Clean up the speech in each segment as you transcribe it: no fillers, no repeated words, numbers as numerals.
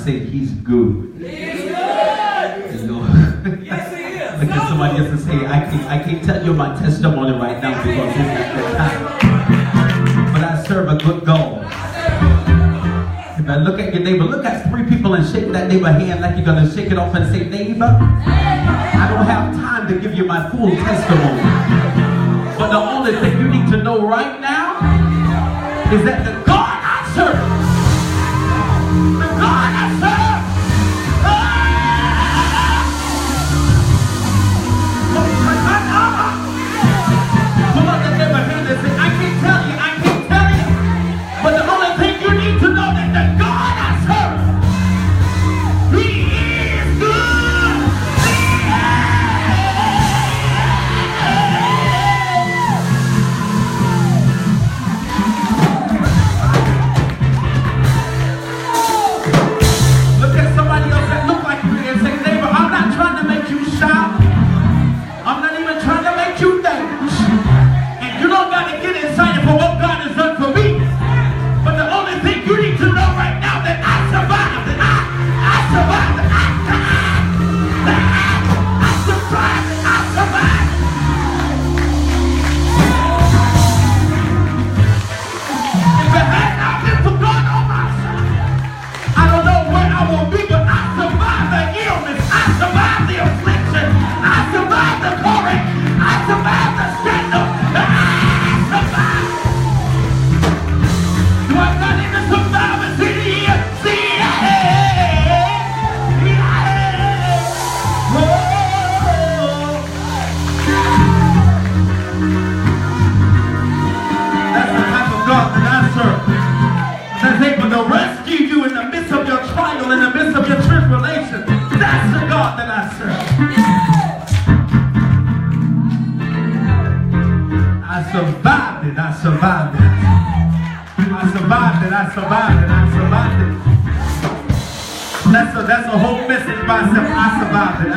say he's good. He's good. Yes, he is. Look at somebody else and say, I can't tell you my testimony right now because it's not the time. But I serve a good God. Now look at your neighbor. Look at 3 people and shake that neighbor hand like you're going to shake it off and say, neighbor, I don't have time to give you my full testimony. But the only thing you need to know right now is that the God I serve, the God I serve, pull up the neighbor hand and say, I can't tell you, but the only thing you need to know that the God I serve, he is good. Look at somebody else that look like you and say, neighbor, I'm not trying to make you shout. I'm not even trying to make you dance. And you don't got to get excited for what God has done for me. But the only thing you need to know right now that I survived, and I survived, and I survived, and I survived. If it had not been for God on my side, I don't know where I will be, but I survived the illness, I survived the affliction, I survived the glory, I survived the scandal, I survived. Do I got any survivors in here? See, that's the type of God that I serve. That's able to rescue you in the midst of your trial, in the midst of your tribulation. That's the God that I serve. I survived it. I survived it. I survived it. I survived it. I survived it. That's a whole message by itself. I survived it.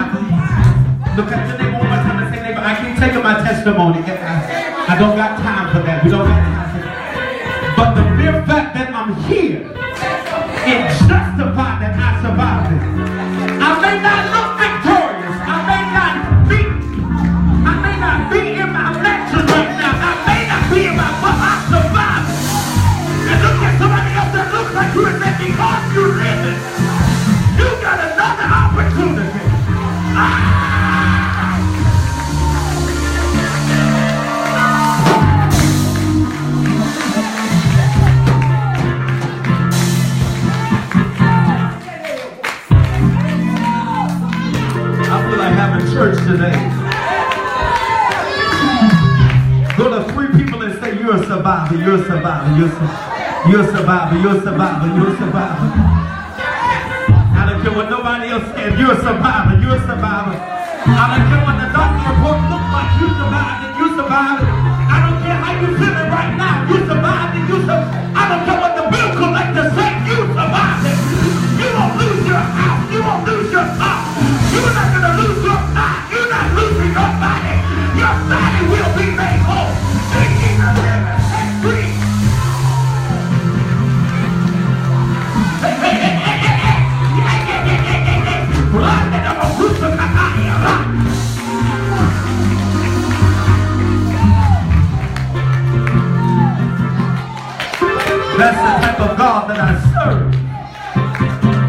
Look at your neighbor one more time and say, neighbor, I can't take my testimony. I don't got time for that. We don't got time for that. But the mere fact that I'm here, it justifies that I survived it. I may not look victorious. I may not be in my mansion right now. I may not be in my, but I survived it. And look at somebody else that looks like you and say, because you live it, you got another opportunity. I feel like having church today. Go to 3 people and say, you're a survivor, you're a survivor, you're a survivor, you're a survivor, you're a survivor. I don't care what nobody else said, you're a survivor, you're a survivor. I don't care what the doctor report looks like, you survived it, you survived it. I don't care how you feeling right now, you survived it, you survived it. I don't care what the bill collector said, you survived it. You won't lose your house, you won't lose your car. You're not going to lose your eye, you're not losing your body. Your body will be made whole. Singing a living and free. Hey, hey, hey, hey, hey, hey. Yeah, yeah, yeah, yeah, yeah, yeah. Run in the Mahusa Kakaya, run. That's the type of God that I serve.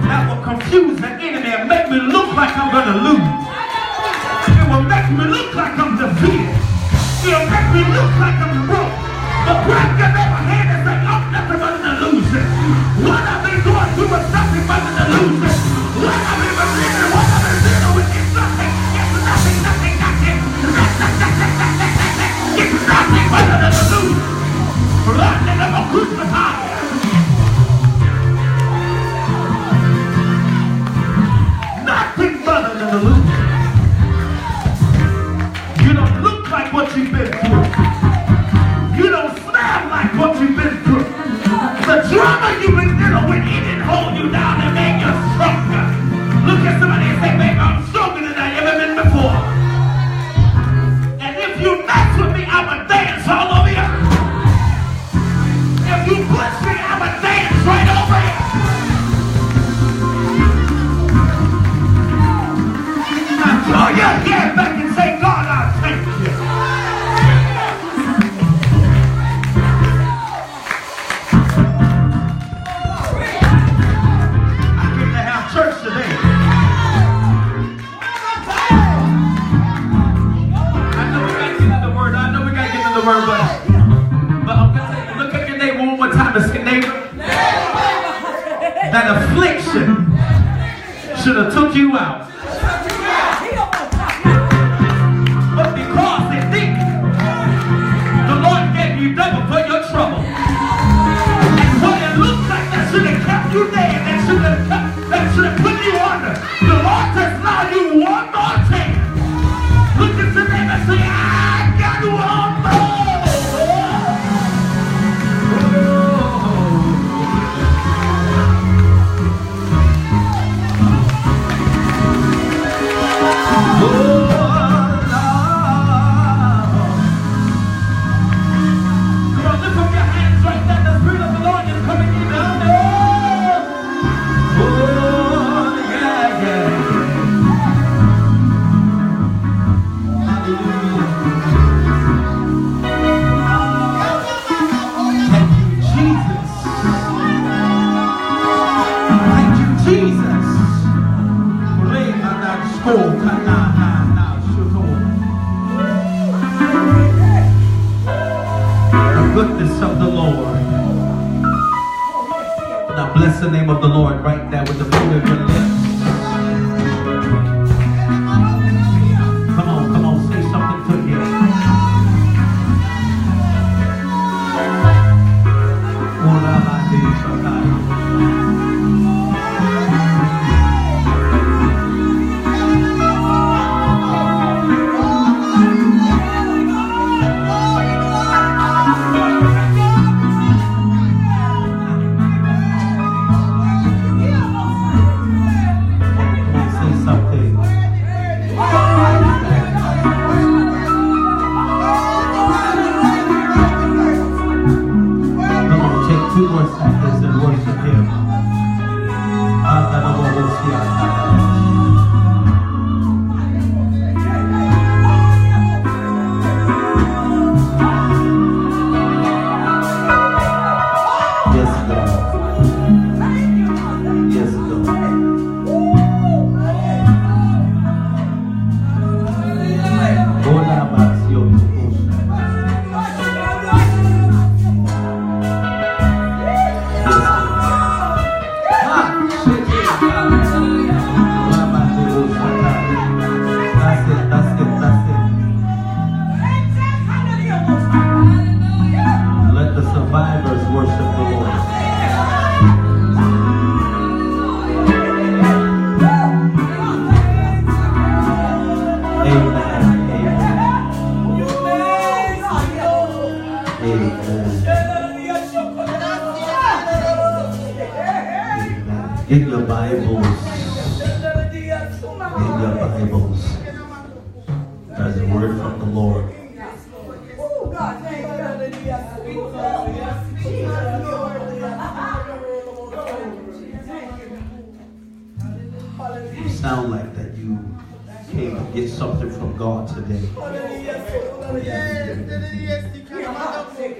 That will confuse the enemy and make me look like I'm going to lose. It will make me look like I'm defeated. It'll make me look like I'm broke. But grab your neighbor hand and say, I'm nothing but an illusion. What I've been going through is nothing but an illusion. What I've been living, what I've been dealing with is nothing. It's nothing, nothing, nothing. It's nothing but an illusion. Running of a crucified. Nothing but an illusion. You don't look like what you've been through. You don't smell like what you've been through. The drama you've been dealing with, it didn't hold you down and make you strong. that affliction should have took you out. But because they think the Lord gave you double for your trouble. And what it looks like that should have kept you there, that should have put you under. The Lord says, now you one more chance. Look at your neighbor and say, I got one more. Bless the name of the Lord right there with the fruit of your lips. Come on, say something to him. In your Bibles, there's a word from the Lord. You sound like that you came to get something from God today.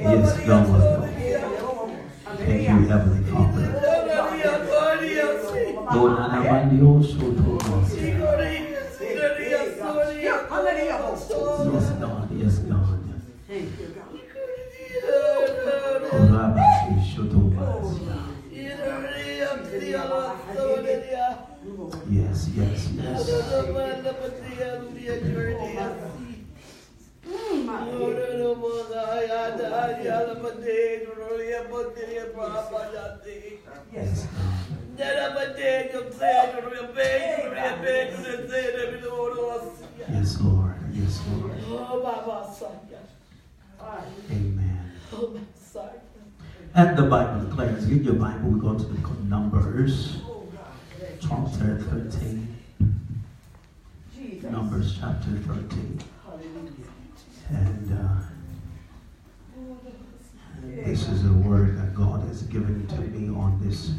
Yes, God. Thank you, Heavenly Father. Yes, God. Thank you, God. Yes. Yes, Lord. Amen. And the Bible declares, in your Bible, we go to the book of Numbers, chapter 13. Numbers chapter 13. And this is a word that God has given to me on this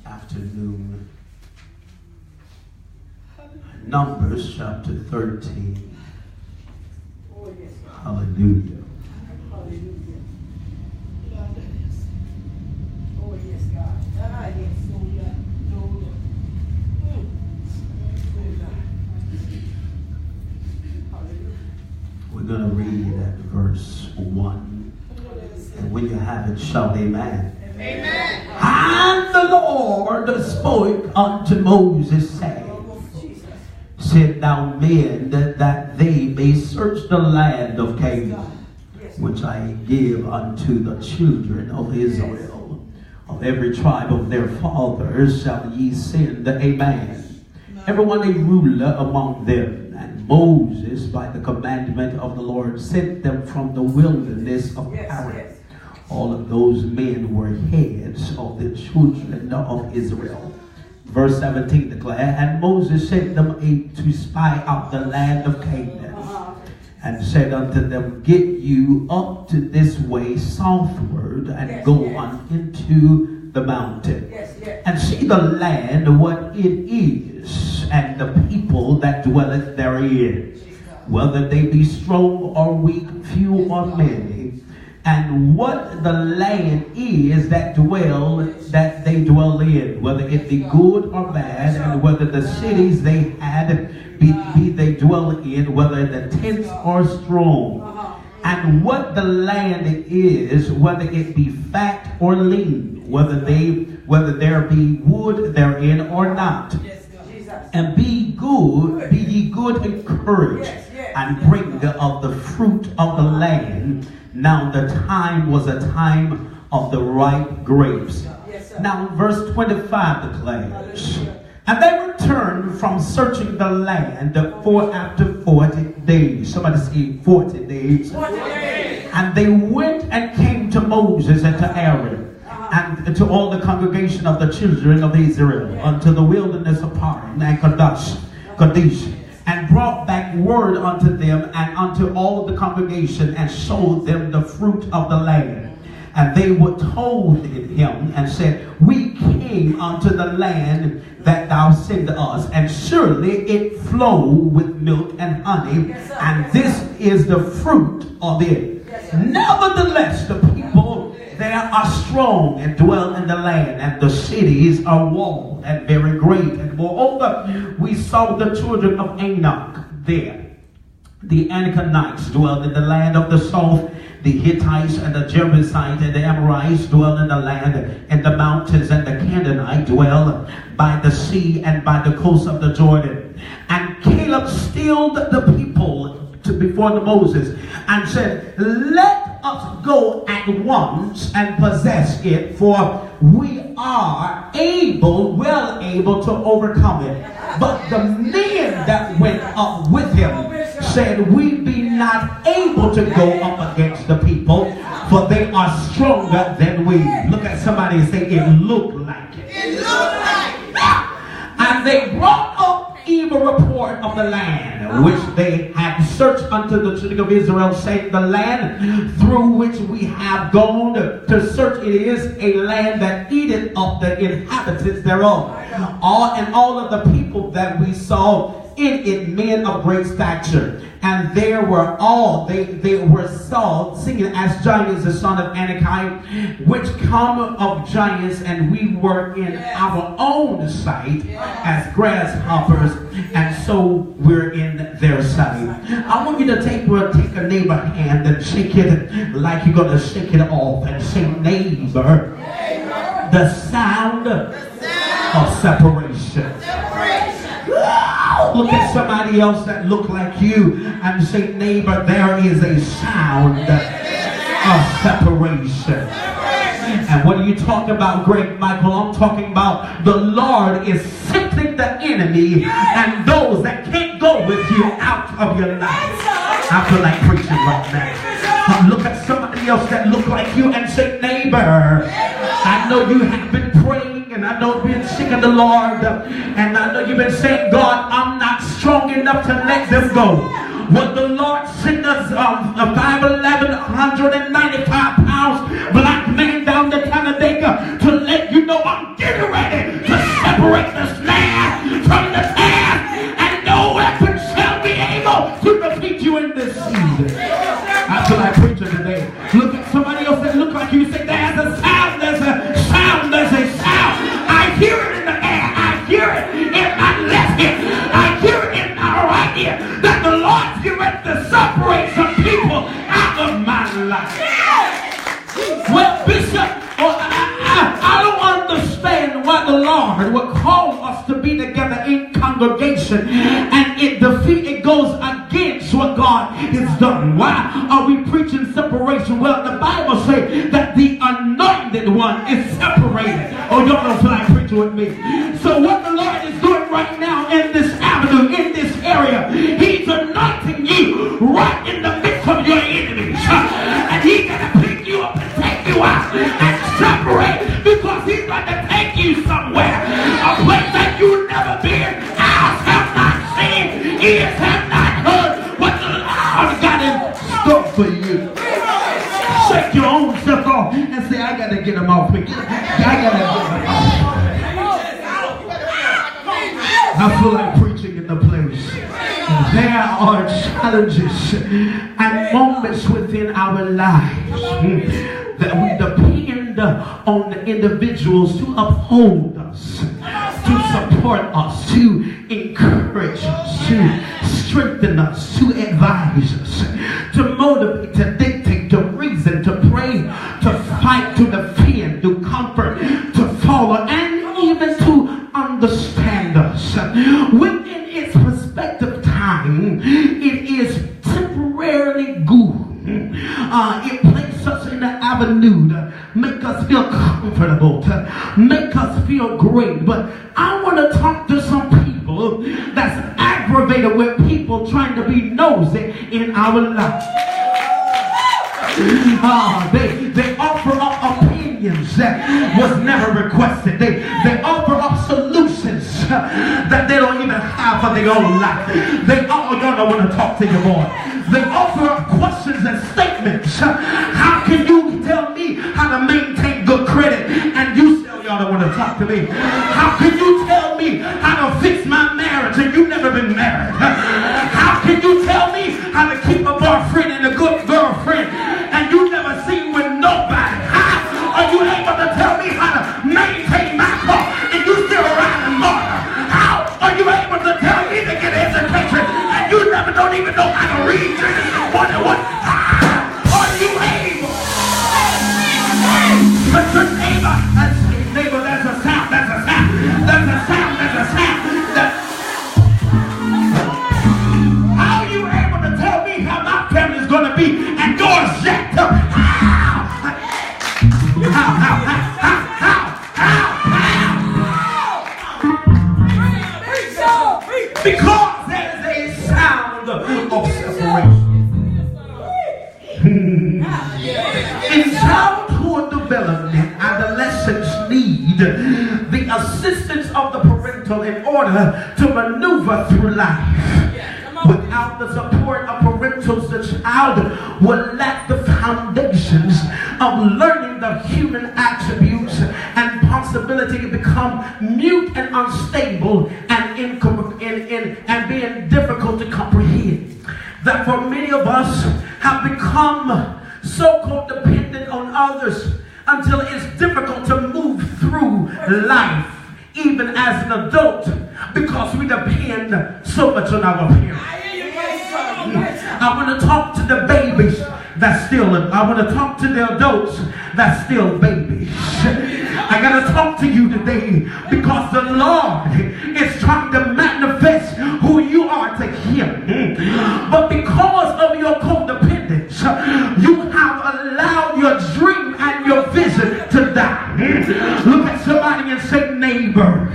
afternoon. Numbers chapter 13. Hallelujah. Oh, yes, God. We're going to read at verse 1. And when you have it, shout amen. Amen. Lord spoke unto Moses, saying, Send thou men that they may search the land of Canaan, which I give unto the children of Israel. Of every tribe of their fathers shall ye send a man, everyone a ruler among them. And Moses, by the commandment of the Lord, sent them from the wilderness of Paran. All of those men were heads of the children of Israel. Verse 17 declares, And Moses sent them to spy out the land of Canaan, and said unto them, Get you up to this way southward, and go on into the mountain, and see the land, what it is, and the people that dwelleth therein, whether they be strong or weak, few or many, and what the land is that they dwell in, whether it be good or bad, and whether the cities they had be they dwell in, whether the tents are strong, and what the land is, whether it be fat or lean, whether there be wood therein or not. And be ye good and courage, and bring of the fruit of the land. Now the time was a time of the ripe grapes. Now verse 25 declares, And they returned from searching the land after 40 days. Somebody say 40 days. 40 days. And they went and came to Moses and to Aaron, and to all the congregation of the children of Israel, unto the wilderness of Paran and Kadesh, and brought back word unto them and unto all the congregation, and showed them the fruit of the land. And they were told him and said, We came unto the land that thou send us, and surely it flow with milk and honey, and this is the fruit of it. Nevertheless, the people there are strong and dwell in the land, and the cities are walled and very great. And moreover, we saw the children of Anak there. The Anakites dwell in the land of the south. The Hittites and the Jebusites and the Amorites dwell in the land and the mountains, and the Canaanites dwell by the sea and by the coast of the Jordan. And Caleb stilled the people before the Moses and said, Let us go at once and possess it, for we are well able to overcome it. But the men that went up with him said, We be not able to go up against the people, for they are stronger than we. Look at somebody and say, It looked like it. It looked like it. And they brought up evil report of the land, which they had searched unto the children of Israel, saying, The land through which we have gone to search, it is a land that eateth up the inhabitants thereof. All of the people that we saw in it, men of great stature. And there were they were saw singing as giants, the son of Anakai, which come of giants, and we were in our own sight as grasshoppers, and so we're in their sight. I want you to take a neighbor hand and shake it like you're going to shake it off, and say, Neighbor, the sound of separation. Look at somebody else that look like you and say, Neighbor, there is a sound of separation. And what are you talking about, Greg Michael? I'm talking about the Lord is sifting the enemy and those that can't go with you out of your life. I feel like preaching right now. Look at somebody else that look like you and say, Neighbor, I know you have been praying, and I know you've been seeking the Lord, and I know you've been saying, God, I'm not strong enough to let them go. When the Lord sent us 5'11", 195 pounds black man down to Talladega to let you know I'm getting ready to separate the snare from the task, and no weapon shall be able to defeat you in this season. I feel like preaching today. Look at somebody else that look like you. Say, there's a sound, there's a sound, there's a sound. I hear it in the air. I hear it in my left ear. I hear it in my right ear. That the Lord's getting ready to separate some people out of my life. Well, Bishop, I don't understand God will call us to be together in congregation, and it goes against what God has done. Why are we preaching separation? Well, the Bible says that the anointed one is separated. Oh, y'all don't feel like preaching with me. So what the Lord is doing right now in this avenue, in this area, He's anointing you right in the midst of your enemies. And He's going to pick you up and take you out and separate, because He's going to take you somewhere, a place that you've never been. Eyes have not seen, ears have not heard what the Lord got in store for you. Shake your own stuff off and say, I got to get them off me. I got to get them off. I feel like preaching in the place. There are challenges and moments within our lives that we depend on the individuals to uphold us, to support us, to encourage us, to strengthen us, to advise us, to motivate, to dictate, to reason, to pray, to fight, to defend, to comfort, to follow, and even to understand us. Within its perspective time, it is temporarily good. It places us in the avenue to make us feel comfortable, to make us feel great. But I want to talk to some people that's aggravated with people trying to be nosy in our life. They offer up opinions that was never requested. They offer up solutions that they don't even have for their own life. Y'all don't want to talk to your boy. They offer up questions and statements. How can you tell me how to maintain good credit and you still y'all don't want to talk to me? How can you tell me how to fix my marriage and you've never been married? How can you tell me how to keep a boyfriend and a good girlfriend and you never seen with nobody? How are you able to tell me how to maintain my car and you still riding motor? How are you able to tell me to get an education and you don't even know how to read Genesis 1 and 1? How are you able? But your neighbor, that's a sound, that's a sound, that's a sound, that's a sound. How are you able to tell me how my family is going to be and yours yet? Because there is a sound of separation. In childhood development, adolescents need the assistance of the parental in order to maneuver through life. Without the support of parentals, the child will lack the foundations of learning the human attributes and possibility to become mute and unstable and being difficult to comprehend. That for many of us have become so codependent on others until it's difficult to move through life even as an adult because we depend so much on our parents. I want to talk to the babies that's still, I want to talk to the adults that's still babies. I got to talk to you today because the Lord is trying to manifest who you are to Him. But because of your codependence, you have allowed your dream and your vision to die. Look at somebody and say, neighbor,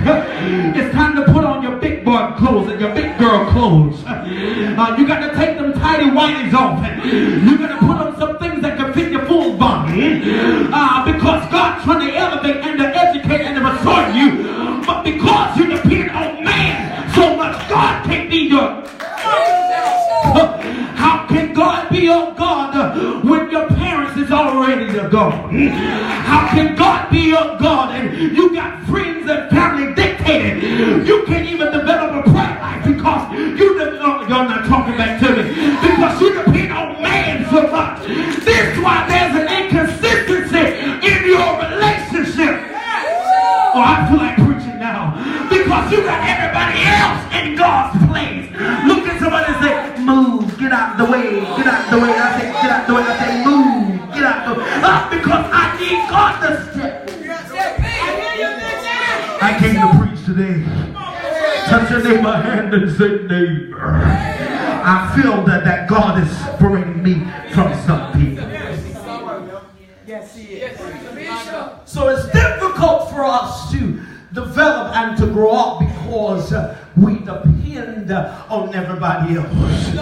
it's time to put on your big boy clothes and your big girl clothes. You got to take them tidy whities off. You got to put on some things that can fit your full body. Because God's trying to elevate and to educate and to restore you. But because you depend on man so much, God can't be your... How can God be your God when your parents is already your God? How can God be your God and you got friends and family dictated? You can't even develop a prayer life because y'all not talking back to me. Because you depend on man so much. This is why there's an inconsistency in your relationship. Oh, I feel like preaching now. Because you got everybody else in God's place. Look at somebody and say, move, get out the way, get out the way. I say, get out the way. I say, move, get out the way. Because I need God to step. I came to preach today. Touch your neighbor's hand and say, neighbor, I feel that God is separating me from some people. Yes, he is. So it's difficult for us to develop and to grow up because we depend on everybody else.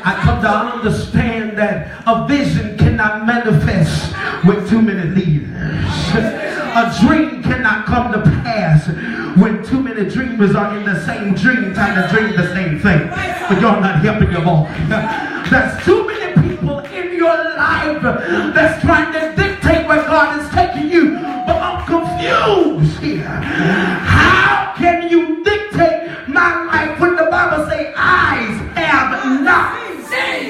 I come to understand that a vision cannot manifest with too many leaders. A dream cannot come to pass when too many dreamers are in the same dream trying to dream the same thing. But you're not helping your boy. There's too many people in your life that's trying to dictate where God is taking you. But I'm confused here. How can you dictate my life when the Bible says eyes have not?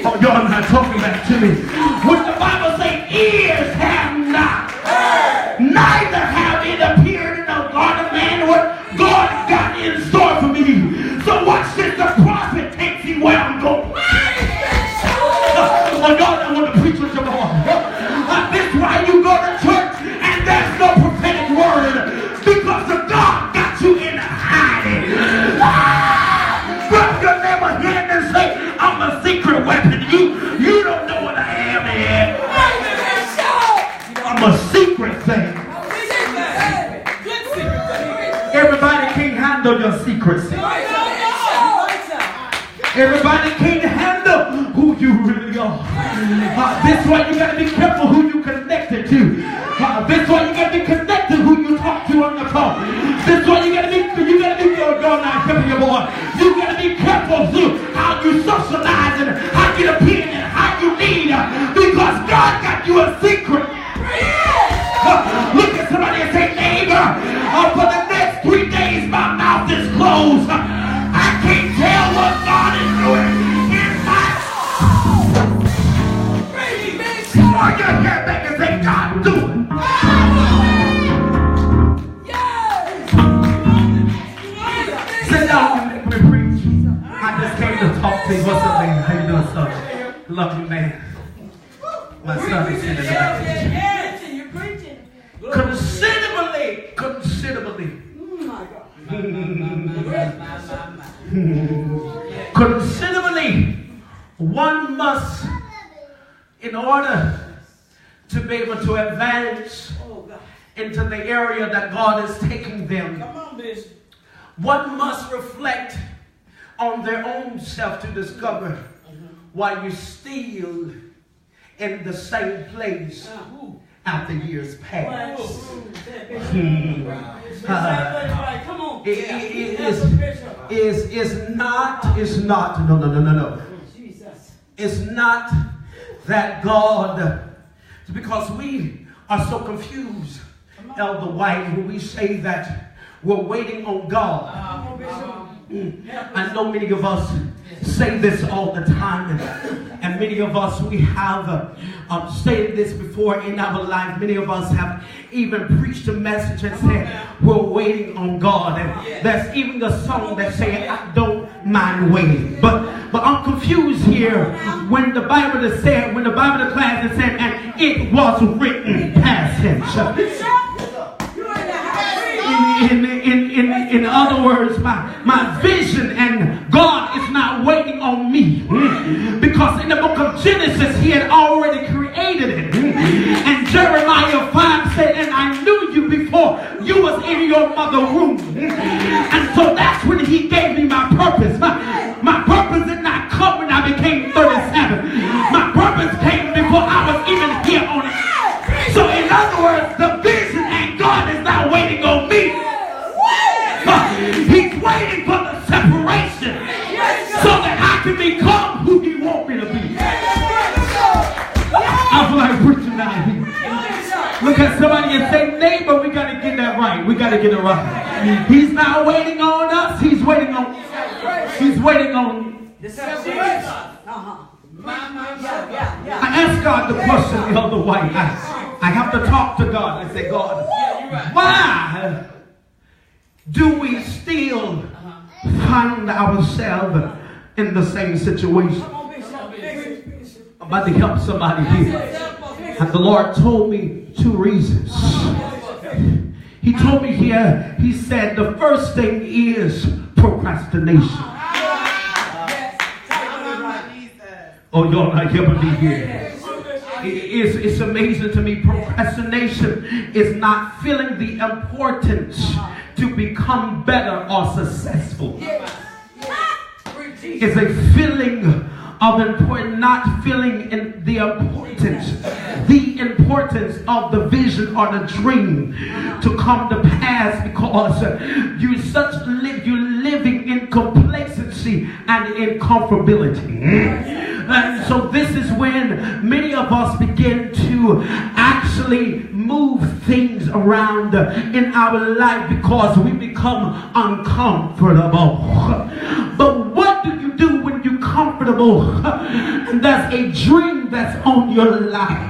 Oh, y'all not talking back to me. When the Bible says ears have not, neither have it appeared in the heart of man what God got in store for me. So watch this, the prophet takes me where I'm going. Oh, God, I want to preach with your heart. This is why you go to church and there's no prophetic word, because the God got you in hiding. Grab your neighbor's hand and say, I'm a secret weapon. You don't know what I am yet. I'm a secret thing. Everybody can't handle your secrecy. Everybody can't handle who you really are. This is why you got to be careful who you connected to. This is why you got to be connected who you talk to on the phone. This is why you got to be going out careful, your boy. You got to be careful how you socialize and how you opinion and how you lead, because God got you a secret. Look at somebody and say, neighbor, for the next 3 days my mouth is closed. I can't tell what God is doing in my life. Your head back and say, God, do it. Sit down and let me preach. I just came to talk to you. What's up, man? How you doing, son? Love you, man. My son is sitting in the back. Considerably, one must, in order to be able to advance into the area that God is taking them, one must reflect on their own self to discover why you're still in the same place after years past. It's not that God, because we are so confused, Elder White, when we say that we're waiting on God. I know many of us say this all the time, and many of us, we have stated this before in our life. Many of us have even preached a message and said we're waiting on God, and there's even a song that says I don't mind waiting. But I'm confused here when the Bible is said, when the Bible declares and said, and it was written past tense. In other words, my vision and God is not waiting on me, because in the book of Genesis he had already created it, and Jeremiah 5 said, and I knew you before you was in your mother's womb. And so that's when he gave me my purpose. My purpose did not come when I became 37. My purpose came before I was even here on earth. So in other words, the vision and God is not waiting on me. He's waiting for the separation so that I can become who he wants me to be. I feel like preaching down here. Look at somebody and say, neighbor, we got to get that right. We got to get it right. He's not waiting on us. He's waiting on the separation. I asked God the question the other way. I have to talk to God. I say, God, why do we still find ourselves in the same situation? I'm about to help somebody here. And the Lord told me 2 reasons. He told me here, he said the first thing is procrastination. Oh, y'all not helping me here. It's amazing to me. Procrastination is not feeling the importance to become better or successful. It's a feeling of important, not feeling in the importance of the vision or the dream to come to pass, because you're living in complacency and in comfortability. And so this is when many of us begin to actually move things around in our life because we become uncomfortable. But what do you do when you're comfortable and there's a dream that's on your life,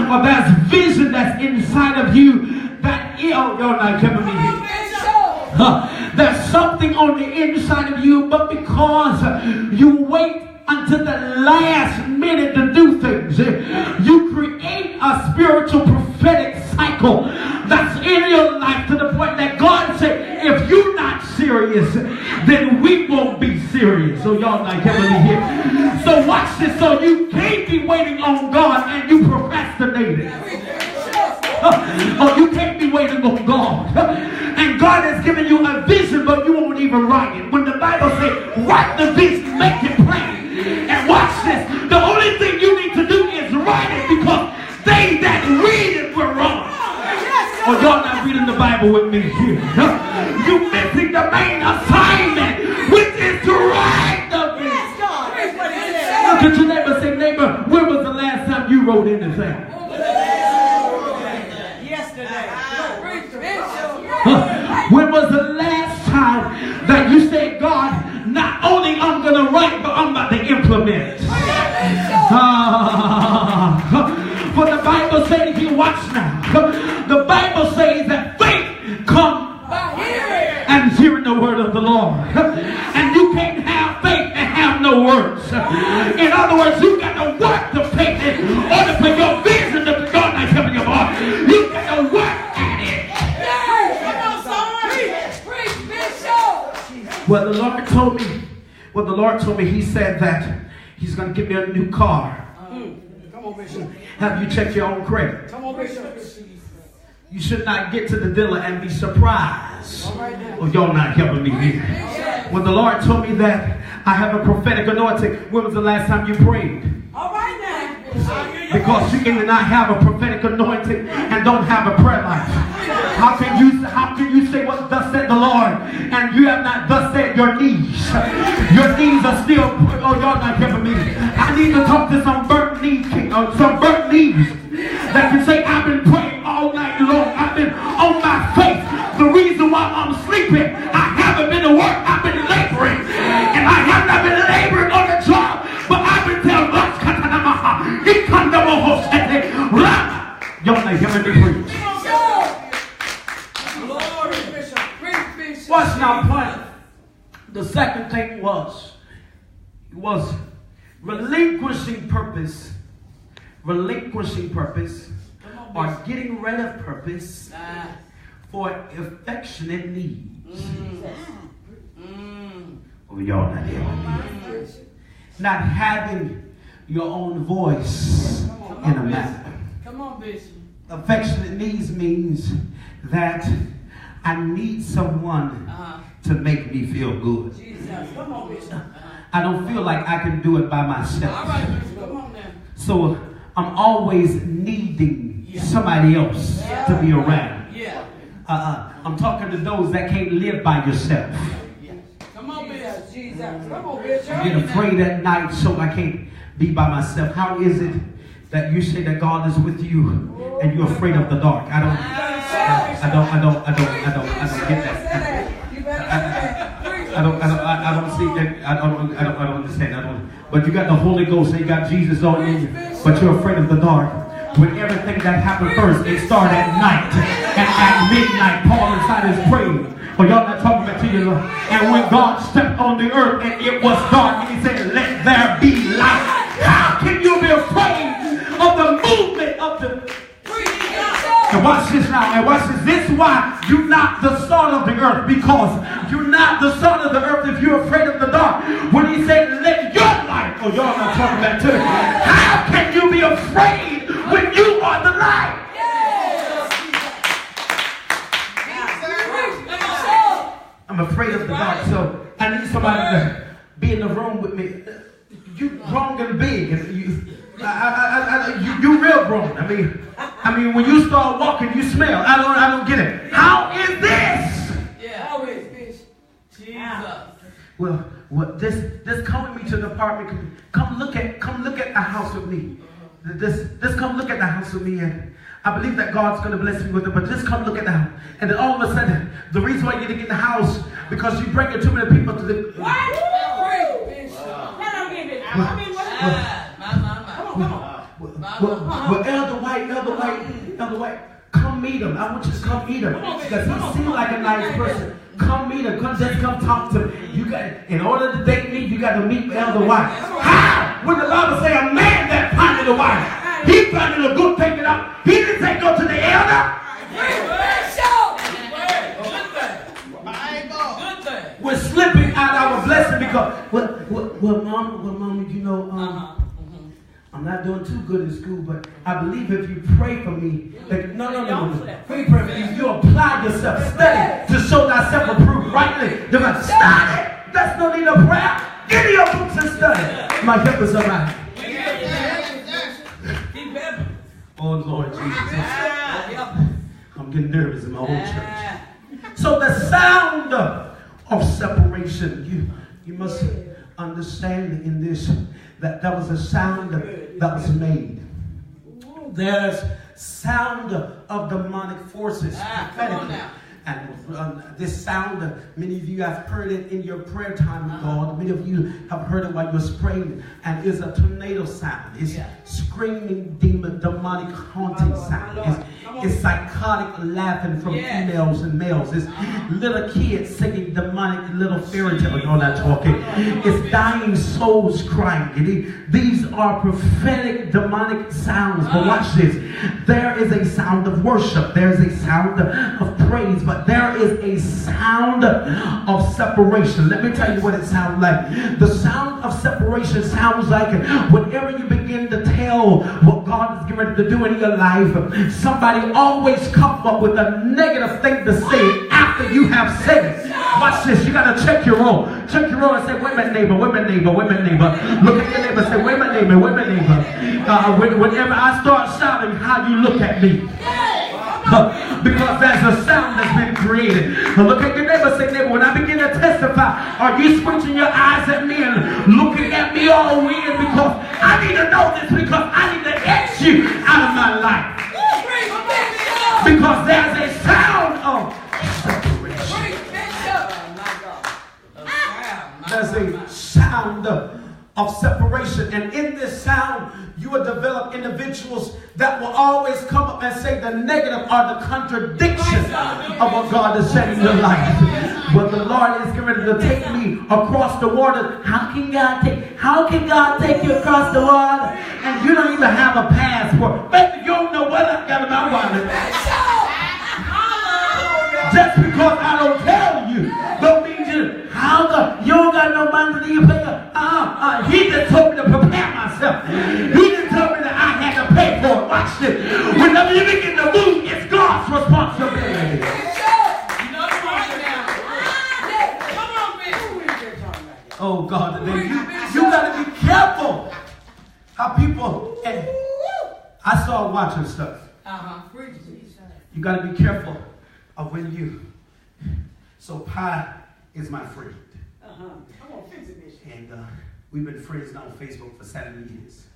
or there's vision that's inside of you that y'all not giving me here. There's something on the inside of you, but because you wait until the last minute to do things, you create a spiritual prophetic cycle that's in your life to the point that God said, if you're not serious, then we won't be serious. So y'all not getting me here. So watch this. So you can't be waiting on God and you procrastinating. Oh, you can't be waiting on God. And God has given you a vision, but you won't even write it. When the Bible says, write the vision, make it plain. And watch this. The only thing you need to do is write it, because they that read it will run. Oh, y'all not reading the Bible with me here. You're missing the main assignment, which is to write the vision. Look at your neighbor, say, neighbor, when was the last time you wrote anything? When was the last time that you said, God, not only I'm going to write, but I'm about to implement? For the Bible says, you watch now. The Bible says that faith comes by hearing and hearing the word of the Lord. And you can't have faith and have no words. In other words, you got to work the faith in order for your vision to be God not coming your heart. You got to work at it. Well, the Lord told me, he said that he's going to give me a new car. Come on, Bishop. Have you checked your own credit? Come on, Bishop. You should not get to the dealer and be surprised. Oh, y'all not helping me here. When the Lord told me that I have a prophetic anointing, when was the last time you prayed? All right now. Because you cannot have a prophetic anointing and don't have a prayer life. How can you say what thus said the Lord and you have not thus said your knees? Your knees are still, oh, y'all not helping me. I need to talk to some burnt knees that can say, I've been praying all night long. I've been on my faith. The reason why I'm sleeping, I haven't been to work. I've been laboring. And I have not been laboring on the job, but I've been telling God, y'all not hearing me preach. Watch now, plan. The second thing was relinquishing purpose, or getting rid of purpose for affectionate needs. Oh, y'all not hearing me. Not having your own voice in a matter. Come on, Bishop. Affectionate needs means that I need someone to make me feel good. Jesus. Come on, Bishop. I don't feel like I can do it by myself. All right, Bishop. Come on now. So I'm always needing somebody else to be around. Yeah. I'm talking to those that can't live by yourself. Come on, Bishop. Jesus. Come on, Bishop. I get afraid at night, so I can't be by myself. How is it that you say that God is with you and you're afraid of the dark? I don't get that. I don't see that. I don't understand. But you got the Holy Ghost and you got Jesus on you, but you're afraid of the dark. When everything that happened first, it started at night. And at midnight, Paul and Silas prayed. But y'all not talking about to you. And when God stepped on the earth and it was dark, and he said, let there be light. How can you be afraid of the movement of the And watch this now. And watch this. This is why you're not the salt of the earth. Because you're not the salt of the earth if you're afraid of the dark. When he said, let your light. Oh, y'all not talking back to me. How can you be afraid when you are the light? I'm afraid of the dark, so I need somebody to be in the room with me. You grown and big, and you real grown. I mean, when you start walking, you smell. I don't get it. How is this? Yeah, always, bitch. Jesus. Well, just come with me to the apartment. Come look at the house with me. Just come look at the house with me, and I believe that God's going to bless me with it, but just come look at the house. And then all of a sudden, the reason why you didn't get the house, because you bring too many people to the... What? Well, Elder White, come meet him. I want you to come meet him. Because he seems like a nice person. Come meet him. Come talk to him. In order to date me, you got to meet Elder White. How? When the Bible say a man that findeth a wife, he found it a good thing it out. He didn't say go to the elder. We're slipping out our blessing because well, mom, you know, I'm not doing too good in school, but I believe if you pray for me, no. Pray for me. If you apply yourself, study to show thyself approved rightly. Study. That's no need of prayer. Give me your books and study. My help is alright. Oh Lord Jesus. I'm getting nervous in my own church. So the sound of separation, you must understand in this that was a sound that was made. There's sound of demonic forces. And this sound, many of you have heard it in your prayer time with God. Many of you have heard it while you're praying. And it's a tornado sound. It's screaming, demonic haunting sound. It's psychotic laughing from females and males. It's little kids singing demonic little fairy tale. You're not talking. It's dying souls crying. These are prophetic demonic sounds. But watch this. There is a sound of worship. There's a sound of praise. But there is a sound of separation. Let me tell you what it sounds like. The sound of separation sounds like whenever you begin to tell what God is getting ready to do in your life, somebody always comes up with a negative thing to say after you have said it. Watch this. You got to check your role. Check your role and say, wait a minute, neighbor, wait a minute, neighbor, wait a minute, neighbor. Look at your neighbor and say, wait a minute, neighbor, wait a minute, neighbor. Whenever I start shouting, how you look at me. Because there's a sound that's been created. Look at your neighbor, say, neighbor, when I begin to testify, are you squinching your eyes at me and looking at me all weird? Because I need to know this, because I need to X you out of my life. Because there's a sound of separation. There's a sound of separation. And in this sound, you will develop individuals that will always come up and say the negative or the contradiction of what God has said in your life. But the Lord is getting ready to take me across the water. How can God take you across the water and you don't even have a passport? Baby, you don't know what I got in my wallet. Just because I don't tell you, don't mean you don't got no money to pay. He just told me to prepare myself. He just told me that I had to pay for it. Watch this. Whenever you begin to move, it's God's responsibility. Oh God, today you got to be careful how people. And I started watching stuff. You got to be careful of when you. So Pi is my friend. And we've been friends now on Facebook for 7 years.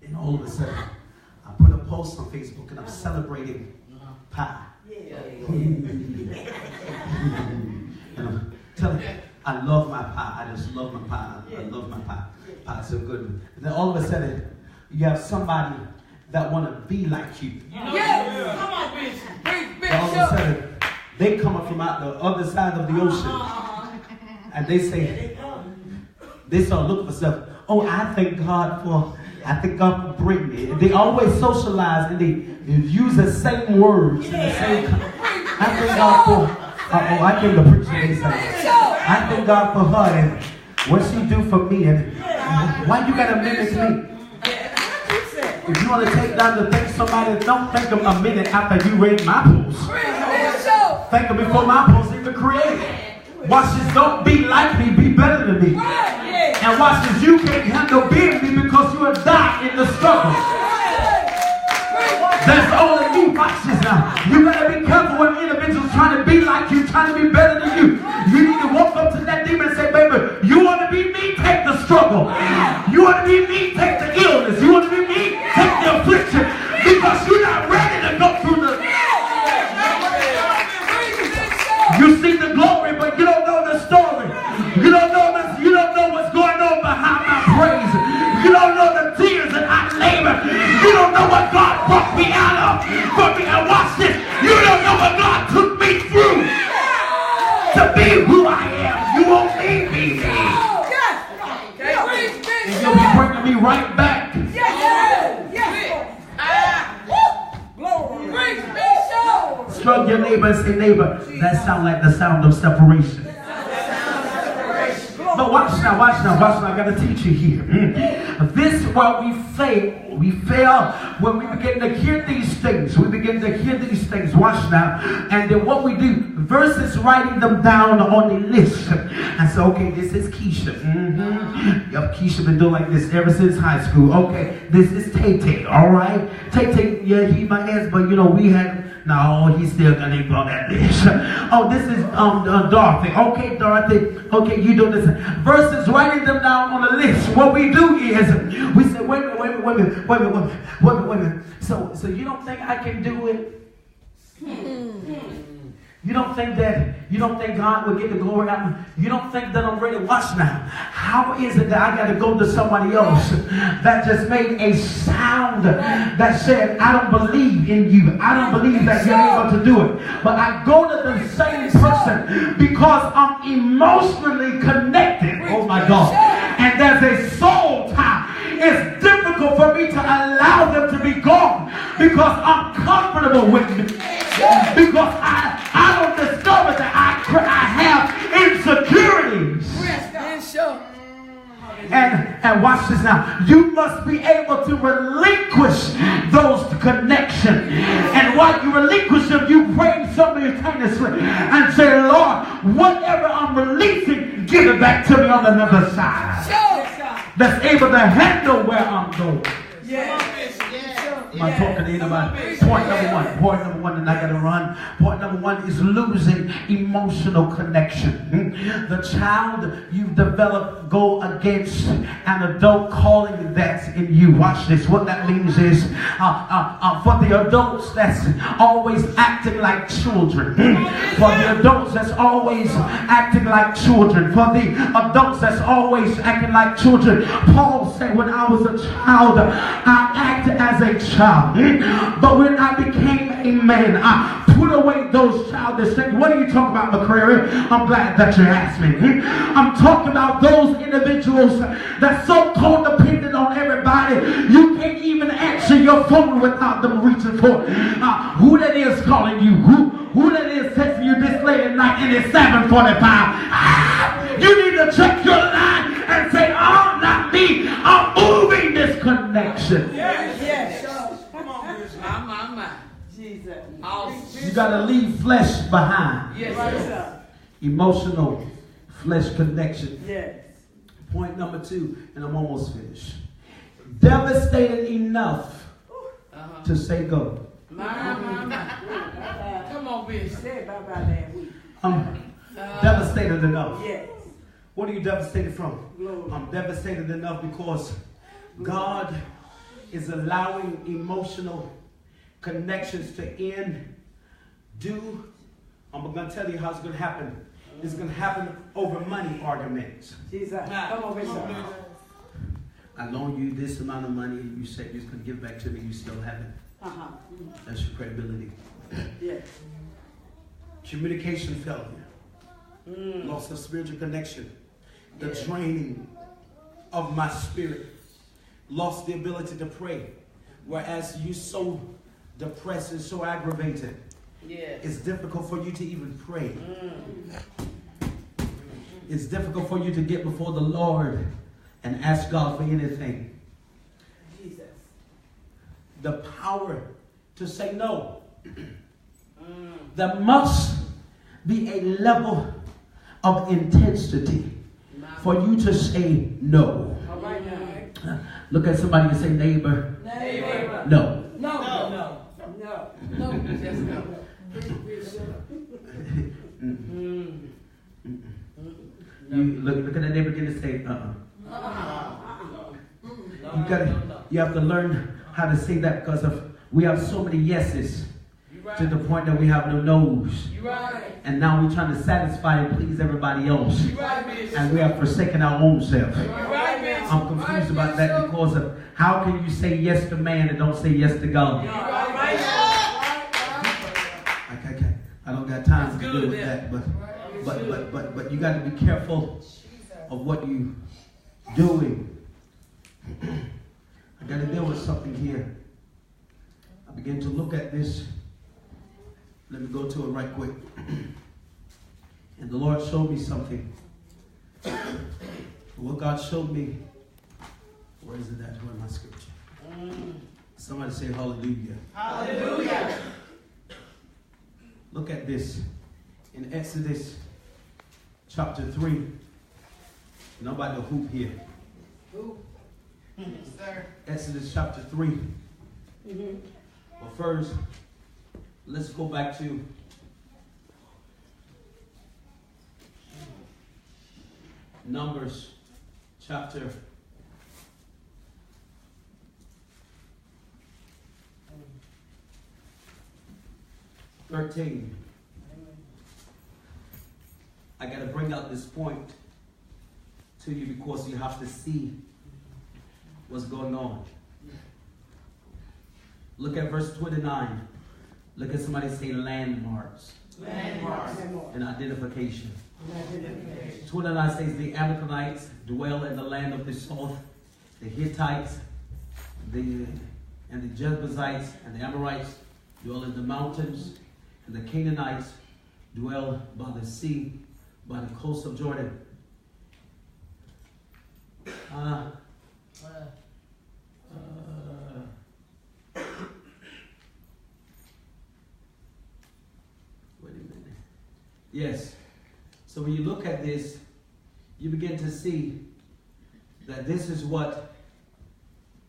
And all of a sudden, I put a post on Facebook and I'm celebrating Pi. And I'm telling you, I love my Pi. I just love my Pi. I love my Pi. Pi's so good. And then all of a sudden, you have somebody that want to be like you. Come on, bitch. And all of a sudden, they come up from out the other side of the ocean. And they say, they start looking for stuff. Oh, I thank God for I thank God for Brittany. They always socialize and they use the same words and the same. I thank God for. I came to preach today. I thank God for her and what she do for me. And why you gotta mimic me? If you want to take time to thank somebody, don't thank them a minute after you read my post. Thank them before my post even created. Watch this, don't be like me, be better than me. And watch this, you can't handle being me because you have died in the struggle. That's only me. Watch this now. You gotta be careful when individuals trying to be like you, trying to be better than you. You need to walk up to that demon and say, baby, you want to be me, take the struggle. You want to be me, take the illness. You want to be me, take the affliction. Because you're not ready to go through the... You see the glory, but you don't know the story. You don't know what's going on behind my praise. You don't know the tears that I labor. You don't know what God brought me out of. And watch this. You don't know what God took me through to be who I am. You won't leave me. And you'll be bringing me right back. Shrug your neighbor and say, neighbor, that sounds like the sound of separation. But watch now. I got to teach you here. This is where we fail. We fail when we begin to hear these things. Watch now. And then what we do, versus writing them down on the list. And so, okay, this is Keisha. Yep, Keisha been doing like this ever since high school. Okay, this is Tay-Tay. All right. Tay-Tay, yeah, he my ass, but you know, we had... No, he's still gonna be on that list. Oh, this is Dorothy. Okay, Dorothy. Okay, you do this. Versus writing them down on the list. What we do is we say, wait a minute. So you don't think I can do it? You don't think God will get the glory out of me? You don't think that I'm ready? Watch now. How is it that I got to go to somebody else that just made a sound that said, I don't believe in you. I don't believe that you're able to do it. But I go to the same person because I'm emotionally connected. Oh my God. And there's a soul tie. It's difficult for me to allow them to be gone because I'm comfortable with me. Because I don't discover that I have insecurities. And watch this now. You must be able to relinquish those connections. And while you relinquish them, you pray simultaneously and say, Lord, whatever I'm releasing, give it back to me on another side. That's able to handle where I'm going. Am I talking to anybody? Point number one, and I gotta run. Point number one is losing emotional connection. The child you've developed go against an adult calling that's in you. Watch this. What that means is for the adults that's always acting like children. For the adults that's always acting like children. For the adults that's always acting like children. Paul said, when I was a child, I acted as a child. But when I became a man, I put away those childish things. What are you talking about, McCrary? I'm glad that you asked me. I'm talking about those individuals that's so codependent on everybody, you can't even answer your phone without them reaching for it. Who that is calling you? Who that is texting you this late at night and it's 7:45? You need to check your line and say, oh, not me. I'm moving this connection. You got to leave flesh behind. Emotional flesh connection. Point number 2, and I'm almost finished. Devastated enough to say go. Come on, bitch. Say bye that week. I'm devastated enough. What are you devastated from? I'm devastated enough because God is allowing emotional connections to end due. I'm going to tell you how it's going to happen. It's going to happen over money arguments. Jesus. Come on, Bishop. I loan you this amount of money. You said you're going to give it back to me. You still haven't. That's your credibility. Communication failure. Loss of spiritual connection. The draining of my spirit. lost the ability to pray. Whereas you're so depressed and so aggravated, it's difficult for you to even pray. It's difficult for you to get before the Lord and ask God for anything. Jesus. The power to say no. There must be a level of intensity for you to say no. All right now. Look at somebody and say, neighbor, Neighbor. no. No. No. No. No. Just no. You look at the neighbor again and say, You have to learn how to say that because we have so many yeses to the point that we have no no's. And now we're trying to satisfy and please everybody else. And we have forsaken our own self. I'm confused about that because of how can you say yes to man and don't say yes to God? Okay. I don't got time to deal with that, but you got to be careful of what you doing. I got to deal with something here. I begin to look at this. Let me go to it right quick. And the Lord showed me something. What God showed me. Where is it at? Where is my scripture? Somebody say hallelujah. Hallelujah. Look at this. In Exodus chapter 3. Nobody hoop here. Who? Sir. Exodus chapter 3. But first, let's go back to Numbers chapter 13. I got to bring out this point to you because you have to see what's going on. Look at verse 29. Look at somebody say landmarks. Landmarks. And identification. 29 says the Amalekites dwell in the land of the south, the Hittites, and the Jebusites and the Amorites dwell in the mountains, and the Canaanites dwell by the sea, by the coast of Jordan. Wait a minute. Yes. So when you look at this, you begin to see that this is what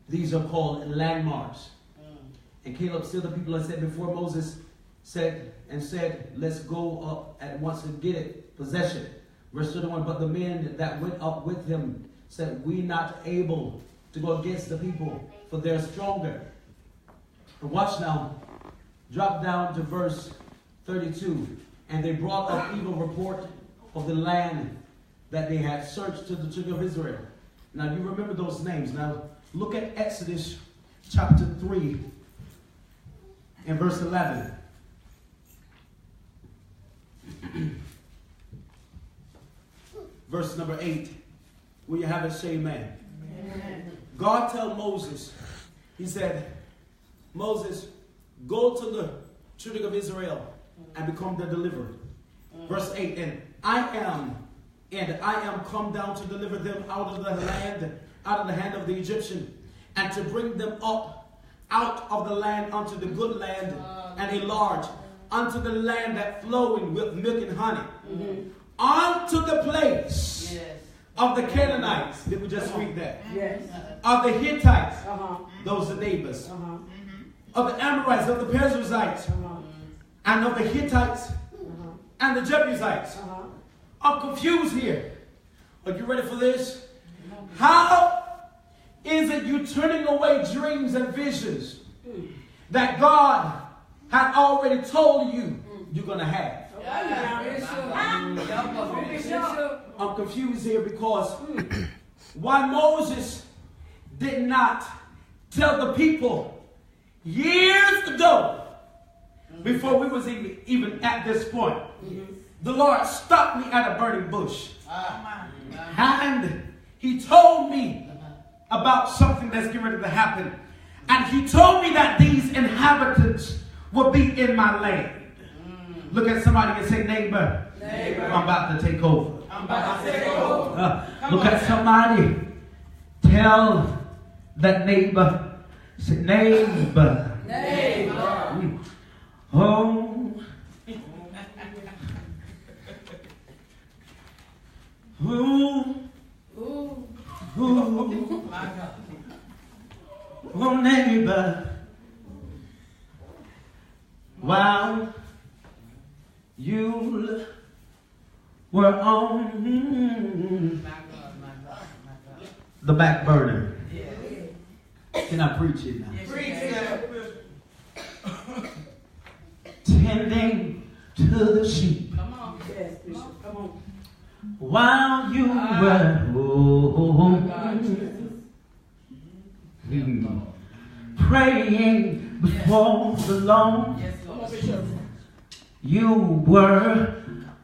these are called landmarks. And Caleb still the people had said before Moses said, let's go up at once and get it, possession. Verse 31, but the men that went up with him said, we not able to go against the people, for they're stronger. And watch now, drop down to verse 32. And they brought up evil report of the land that they had searched to the children of Israel. Now you remember those names. Now look at Exodus chapter 3 and verse 11. Verse number 8. Will you have it say amen? Amen. God told Moses, he said, Moses, go to the children of Israel and become their deliverer. Verse 8, and I am come down to deliver them out of the hand of the Egyptian, and to bring them up out of the land unto the good land, and a large, unto the land that flowing with milk and honey, unto the place of the Canaanites. Did we just read that? Yes. Of the Hittites, those are neighbors. Of the Amorites, of the Perizzites, and of the Hittites, and the Jebusites. I'm confused here. Are you ready for this? How is it you turning away dreams and visions that God had already told you you're going to have? I'm confused here because why Moses did not tell the people years ago, before we was even at this point, the Lord stopped me at a burning bush. And he told me about something that's getting ready to happen. And he told me that these inhabitants will be in my land. Look at somebody and say, neighbor, I'm about to take over. I'm about to take over. Look at somebody. Tell that neighbor. Say, neighbor. Neighbor. Oh. Ooh. My God. Oh, neighbor. While you were on My God. My God. My God. the back burner. Yeah. Can I preach it now? Preach it. Tending to the sheep. Come on. Yes, Bishop. Come on. While you were God, Jesus. praying before the Lord, Yes, Lord. you were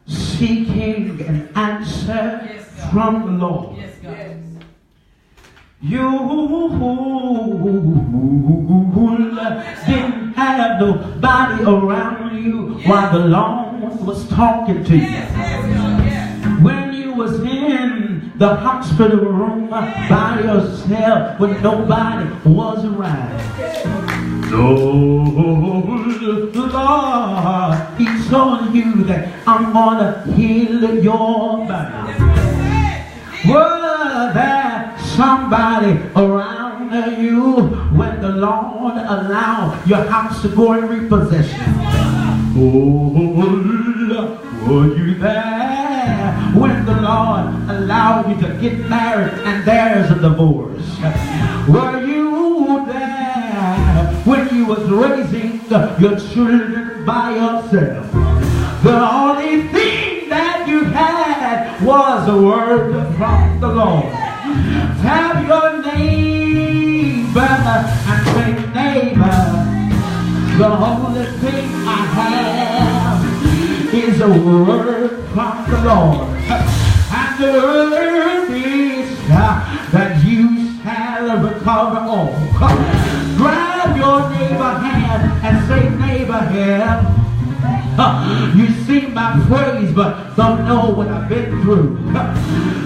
seeking an answer Yes, God. from the Lord. Yes, God. You didn't have nobody around you while the Lord was talking to you. Yes, God. Yes. When you was in the hospital room by yourself when nobody was around. Lord, he told you that I'm gonna heal your body. Was there somebody around you when the Lord allowed your house to go in repossession? Oh, were you there when the Lord allowed you to get married and there's a divorce? Were you there when you was raising your children by yourself? The only thing that you had was a word from the Lord. Tell your neighbor and say, neighbor, the only thing I have is a word from the Lord. And the word is that you shall recover all. Grab your neighbor's hand and say, neighbor, here. You see my praise, but don't know what I've been through.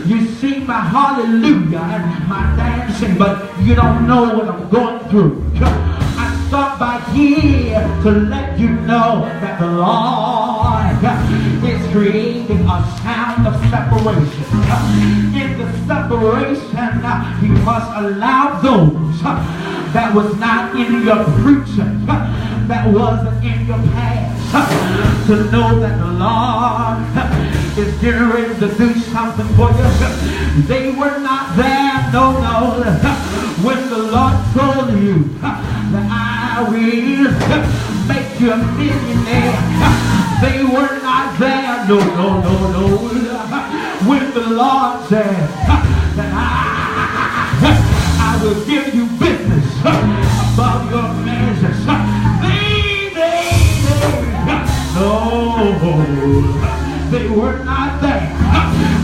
You see my hallelujah and my dancing, but you don't know what I'm going through. I stop by here to let you know that the Lord is creating a sound of separation. In the separation, he must allow those that was not in your future, that wasn't in your past, to know that the Lord is getting ready to do something for you. They were not there, no, when the Lord told you that I will make you a millionaire. They were not there, no, when the Lord said that I will give you business above your measures. They were not there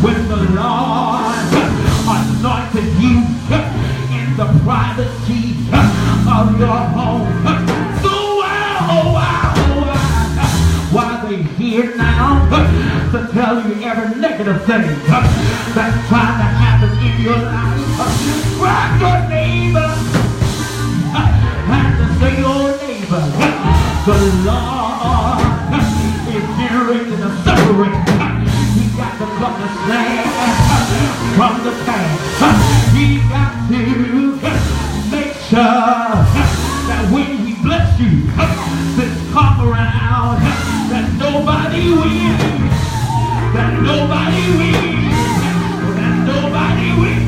when the Lord anointed you in the privacy of your home. So why they here now to tell you every negative thing that's trying to happen in your life. Grab your neighbor and say, oh neighbor, the Lord is getting ready to separate. He got to come to stand from the past. He got to make sure that when he bless you, this come around, that nobody wins, that nobody wins, that nobody wins.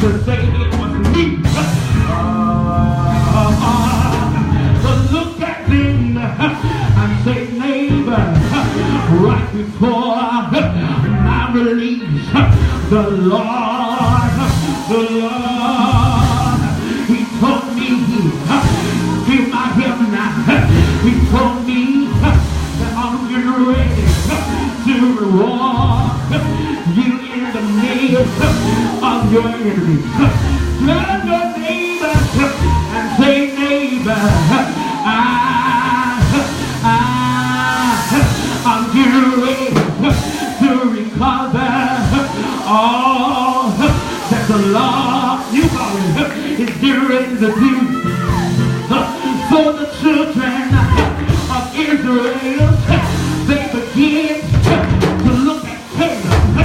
To say it was me. So look at them and say, neighbor, right before my release, the Lord, he told me, feel my him now, he told me that I'm getting ready to reward you in the midst getting ready to do for the children of Israel. They begin to look at Caleb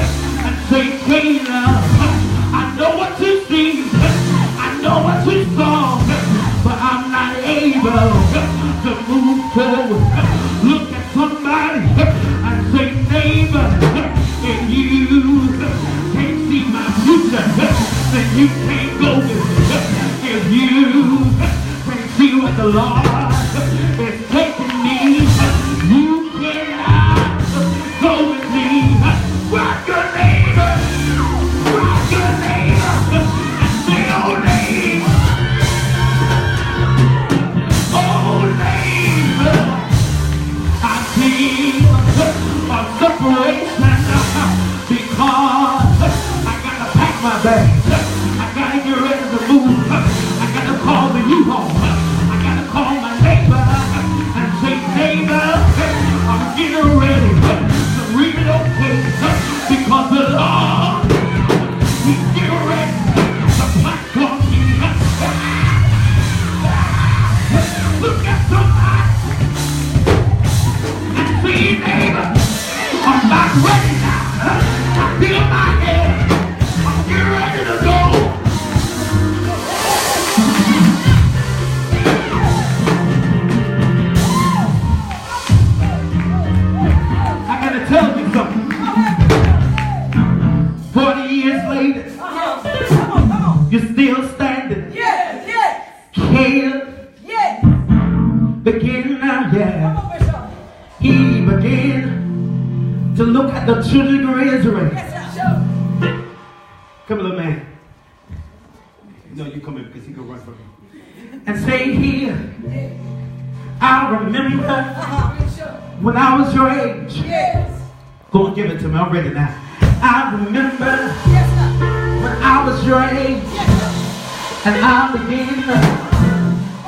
and say, Caleb, I know what you see, I know what you saw, but I'm not able to move forward. Look at somebody and say, neighbor, if you can't see my future, then you can't go with it. If you can't see what the Lord is taking me, you cannot go with me. Rock your neighbor, rock your neighbor, and say, oh neighbor, oh neighbor, I feel a separation because I gotta pack my bags, I gotta get ready to move, I gotta call the U-Haul, I gotta call my neighbor and say, neighbor, I'm getting ready to relocate because the Lord, He's getting ready to plant on me. Look at somebody and say, neighbor, I'm not ready now. I feel my head. I'm getting ready to go. I gotta tell you something. 40 years later, Come on. you're still standing. Yes. Caleb Yes. began now, Come yeah. on, Bishop. He began to look at the children of Israel. Yes, sir. Come, little man. No, you come in because he gonna run from you. And say here, I remember Bishop. when I was your age. Yes. Go and give it to me. I'm ready now. I remember Yes, sir. when I was your age, Yes, sir. and I began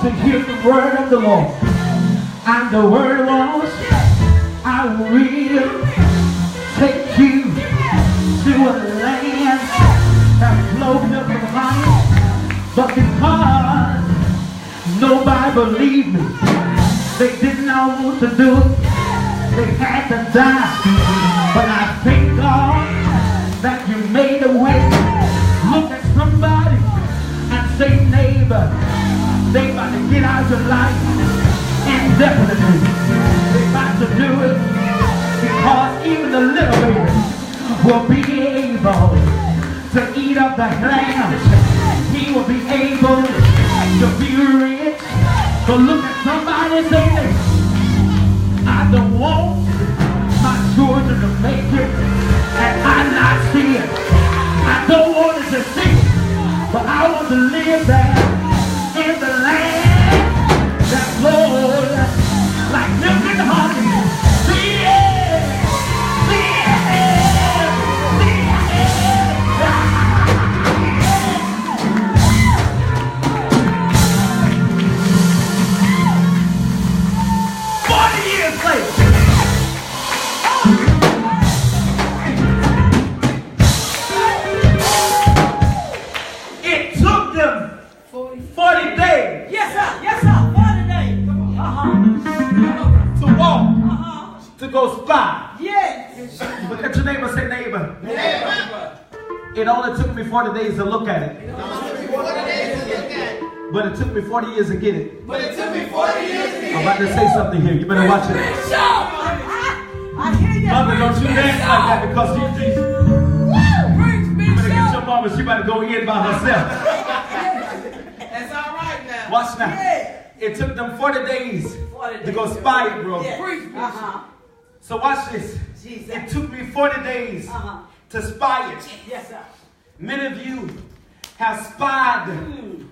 to hear the word of the Lord. And the word was, I will take you to a land that flows milk and honey. But because nobody believed me, they did not want to do it. They had to die. But I thank God that you made a way. Look at somebody and say, neighbor, they about to get out of your life indefinitely. They about to do it because even the little baby will be able to eat up the lambs. He will be able to be rich. So look at somebody and say this. I don't want my children to make it and I not see it. I don't want it to see it, but I want to live there in the land that flows like milk and honey. See it, see it, see it. 40 years later. It took them 40 days Yes, sir. Yes, sir. 40 days. Come on. to walk, to go spy. Yes. Look at your neighbor, say neighbor. It only took me 40 days to look at it. But it took me 40 years to get it. I'm about to say something here. You better watch it. Bishop. I hear you. Mother, don't you dance like that because you Preach, better get Bishop. your mama. She better go in by herself. That's all right now. Watch now. Yeah. It took them 40 days 40 to go days. spy it, bro. Yeah. Preach, Bishop. So watch this. Jesus. It took me 40 days to spy it. Yes, sir. Many of you have spied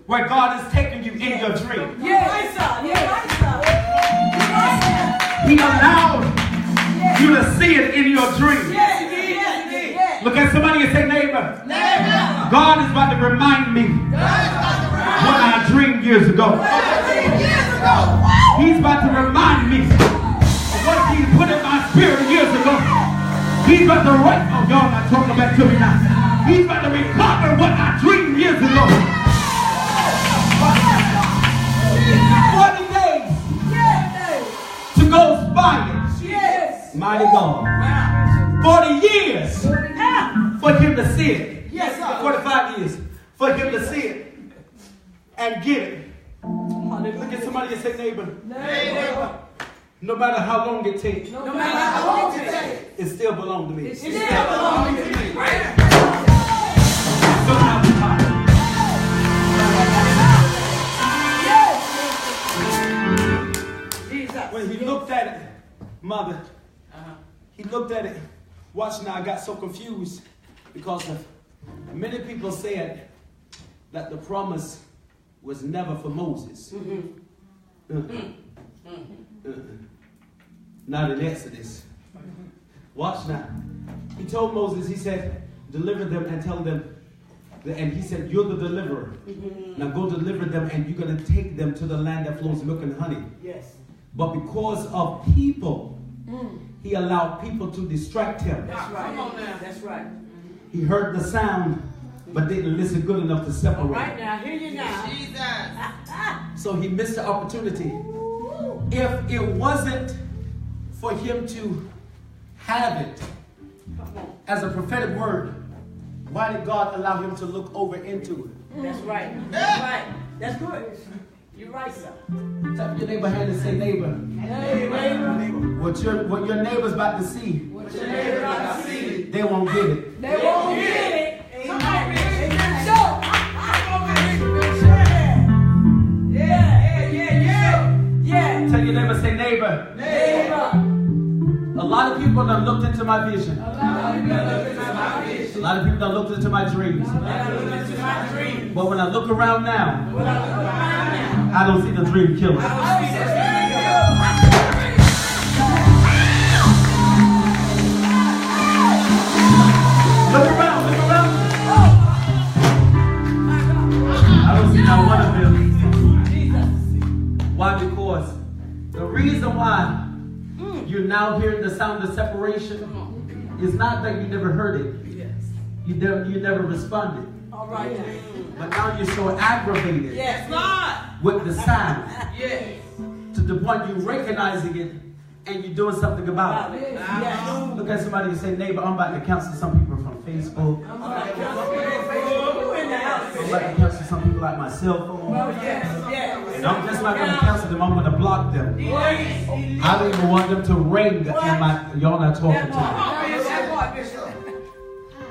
where God is taking you in your dream. Yes, sir. Yes, sir. Yes, He allowed you to see it in your dream. yes, yes. Look at somebody and say, neighbor, God is about to remind me what I dreamed years ago. He's about to remind me of what He put in my spirit years ago. He's about to write. Oh, y'all not talking back to me now. He's about to recover what I dreamed years ago. Mighty God. 40 years for him to see it. Yes, sir. 45 years for him to see it and get it. Look at somebody and say, neighbor. No matter how long it takes, No matter how long it takes, it still belongs to me. it still belongs to me. Jesus. When he looked at it, mother, he looked at it. Watch now, I got so confused because of many people said that the promise was never for Moses. Not in Exodus. Watch now. He told Moses, he said, deliver them and tell them. And he said, you're the deliverer. Now go deliver them and you're going to take them to the land that flows milk and honey. Yes. But because of people, he allowed people to distract him. That's right. Come on now. That's right. He heard the sound, but didn't listen good enough to separate. All right now, hear you now. Jesus. So he missed the opportunity. If it wasn't for him to have it as a prophetic word, why did God allow him to look over into it? That's right. That's right. That's good. You're right, sir. Tap your neighbor hand and say, neighbor. Hey, neighbor. What your neighbor's about to see, What your neighbor about to see, they won't get it. they won't get it. Amen. Amen. Yeah. Tell your neighbor, say, neighbor. Neighbor. A lot of people have looked into my vision. A lot of people look into my vision. A lot of people have looked into my dreams. A lot of people look into my dreams. But when I look around now, When I look around now, I don't see the dream killer. I don't see this dream. Look around, look around. I don't see not one of them. Jesus. Why? Because the reason why you're now hearing the sound of separation is not that you never heard it. You never responded. All right. But now you're so aggravated Yes, Lord. with the sound Yes. to the point you're recognizing it and you're doing something about it. Yes. Look at somebody and say, neighbor, I'm about to counsel some people from Facebook. I'm in the house. I'm about to counsel some people like my cell phone. Yes. Yes. And I'm just not going to counsel them, I'm going to block them. Yes. I don't even want them to ring in my, y'all not talking to me.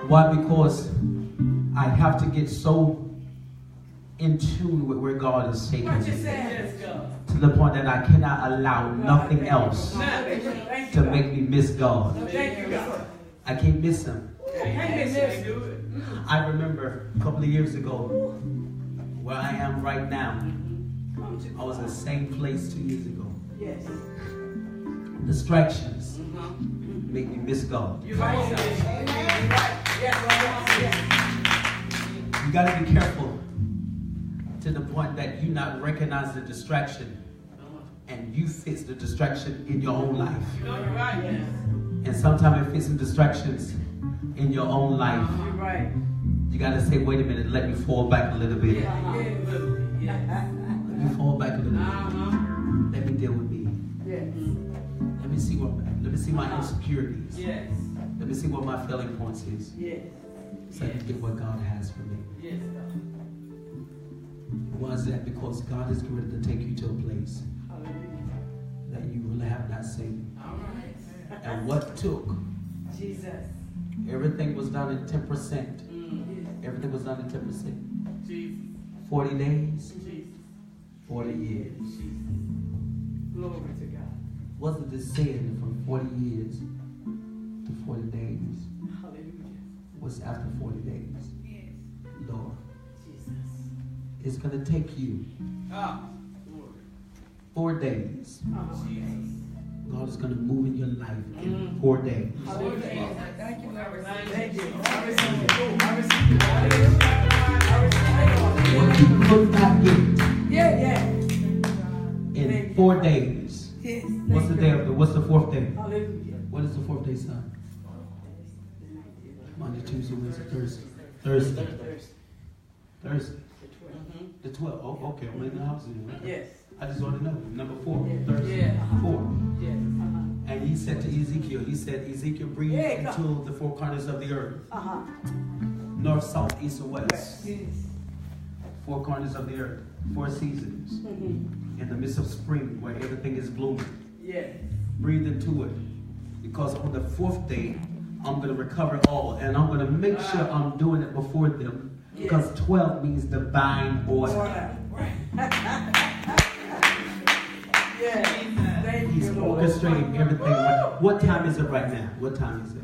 Why? Because I have to get so in tune with where God is taking me to the point that I cannot allow nothing else to make me miss God. I can't miss Him. I remember a couple of years ago where I am right now. I was in the same place 2 years ago. Yes. Distractions make me miss God. You're right, sir. You got to be careful to the point that you not recognize the distraction and you fix the distraction in your own life. You're right. And sometimes it fits some distractions in your own life. You're right. You got to say, wait a minute, let me fall back a little bit. Let me fall back a little bit. Let me deal with me. Yes. Let me see my insecurities. Yes. Let me see what my failing points is. Yes. So I can get what God has for me. Yes. Why is that? Because God is ready to take you to a place that you really have not seen. And what took? Jesus. Everything was done in 10%. Everything was done in 10%. Jesus. 40 days, Jesus. 40 years. Glory to God. Wasn't this saying from 40 years to 40 days? Hallelujah. What's after 40 days? Yes. Lord, Jesus. it's going to take you 4 days. Jesus. God is going to move in your life in 4 days. Hallelujah. Thank you, Lord. Thank you. What you could not get Yeah. in 4 days. Yes. What's the day of what's the 4th day? Hallelujah. What is the 4th day, son? Monday, Tuesday, Wednesday, Thursday. Thursday. The 12th. Oh, okay. I'm in the house. Okay. Yes. I just want to know. Number 4. Thursday. Yeah. 4. Yes. And he said to Ezekiel, he said, Ezekiel, breathe into the four corners of the earth. North, south, east, and west. Four corners of the earth. Four seasons. In the midst of spring where everything is blooming. Breathe into it. Because on the fourth day, I'm going to recover all. And I'm going to make sure I'm doing it before them. Because 12 means divine order. He's orchestrating everything. What time is it right now? What time is it?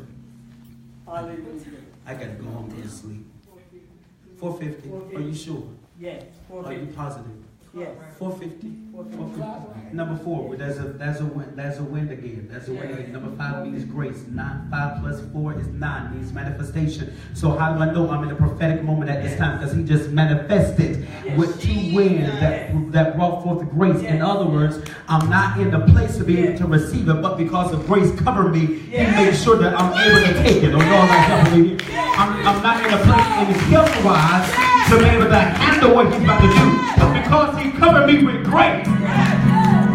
I got to go home and go to sleep. 4:50. Are you sure? Yes. Are you positive? Yes. 4:50. 4:50. Number 4. There's a wind again. There's a wind again. Number 5 means grace. 5 plus 4 is 9. Means manifestation. So how do I know I'm in a prophetic moment at this time? Because he just manifested with 2 winds that brought forth grace. In other words, I'm not in the place to be able to receive it, but because the grace covered me, he made sure that I'm able to take it. I'm not in a place in health-wise to be able to handle what he's about to do. But because he covered me with grace,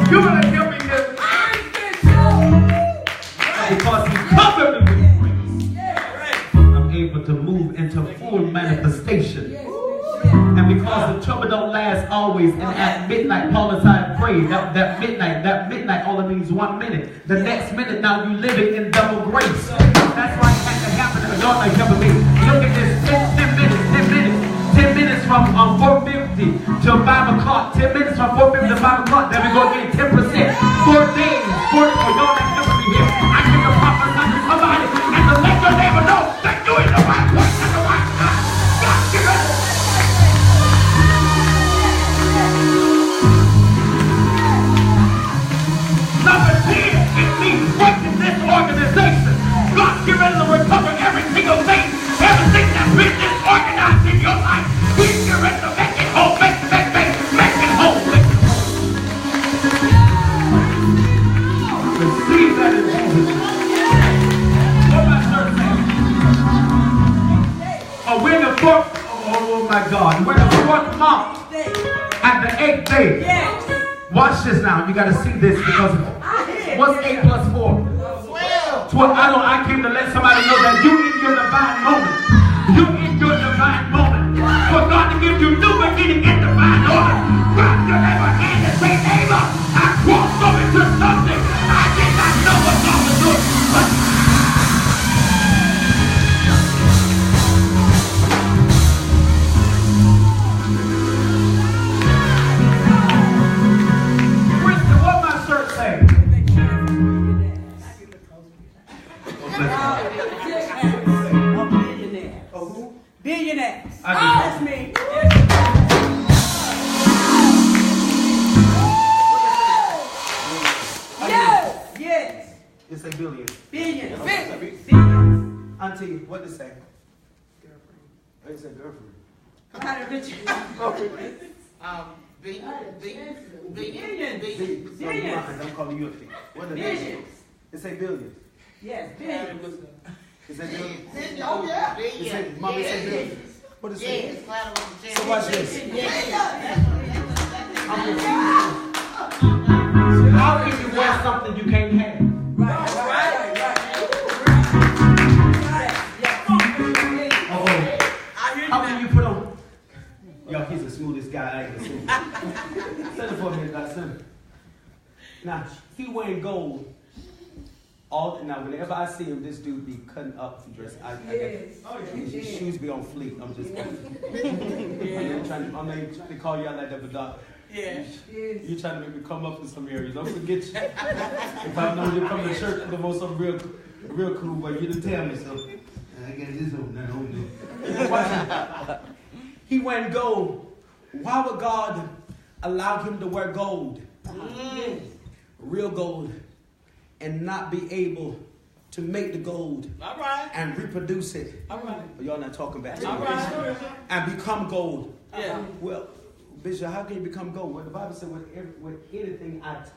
you're going to help me this. Because he covered me with grace, I'm able to move into full manifestation. And because the trouble don't last always, and at midnight, Paul and I prayed, that midnight only means 1 minute. The next minute, now you living in double grace. That's why it had to happen. Y'all like helping me. Look at this, 10 minutes from 4:50 till 5 o'clock. 10 minutes from 4:50 to 5 o'clock. Then we go get 10%. 4 days. 4 days. Y'all like helping me here. I give the prophesy to somebody and to let your neighbor know that you're in the right place at the right time. God, give it. Number 10, it means breaking this organization. God, get ready to recover every single thing. Everything that's been disorganized in your life. He's get ready to make it whole. Make it whole. Receive that in Jesus. What my church saying? We're in the 4th, oh my God. We're in the 4th month. At the 8th day. Watch this now. You got to see this because what's 8 plus 4? 12. I came to let somebody know that you in your divine moment. You in your divine moment. For God to give you new beginning in divine order. Grab your neighbor hand and say, neighbor, I crossed over to something I did not know what God was doing. What my shirt say? Billionaire. That's me. Yes. It's a billion. Billion. Auntie, what did it say? Girlfriend. It's a girlfriend. How did you? Billions. I'm calling you a fee. What did it say? It's a billion. Yes, billions. Is that billion? Oh, yeah. It said, Mommy said billion. What is it? Yes. So watch this. How can you wear something you can't have? Right. How can you put on? Yo, he's the smoothest guy I ever seen. Send it for me, God. Send it. Now, he wearing gold. Now, whenever I see him, this dude be cutting up for dress. His shoes be on fleek. I'm just I'm not even trying to call you out like that, but Doc. You're trying to make me come up in some areas. Don't forget you. If I know you come to church, I'm going to some real cool, but you didn't tell me so. I got this on that. He wearing gold. Why would God allow him to wear gold? Real gold. And not be able to make the gold and reproduce it. Y'all not talking back to me. And become gold. Well, Bishop, how can you become gold? Well, the Bible said with anything I touch,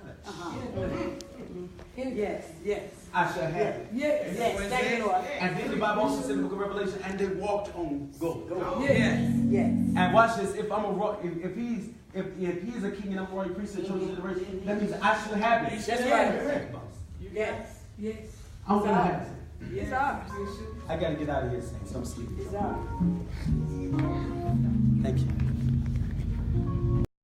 Yes. I shall have it. Yes. Thank you, Lord. And then the Bible also said in the book of Revelation, and they walked on gold. Yes. And watch this. If I'm if he's a king and I'm a royal priest of children generation, that means I should have it. That's right. Yes. Yes. I'm going to have it. It's ours. I got to get out of here, Saints. I'm sleeping. It's ours. Thank you.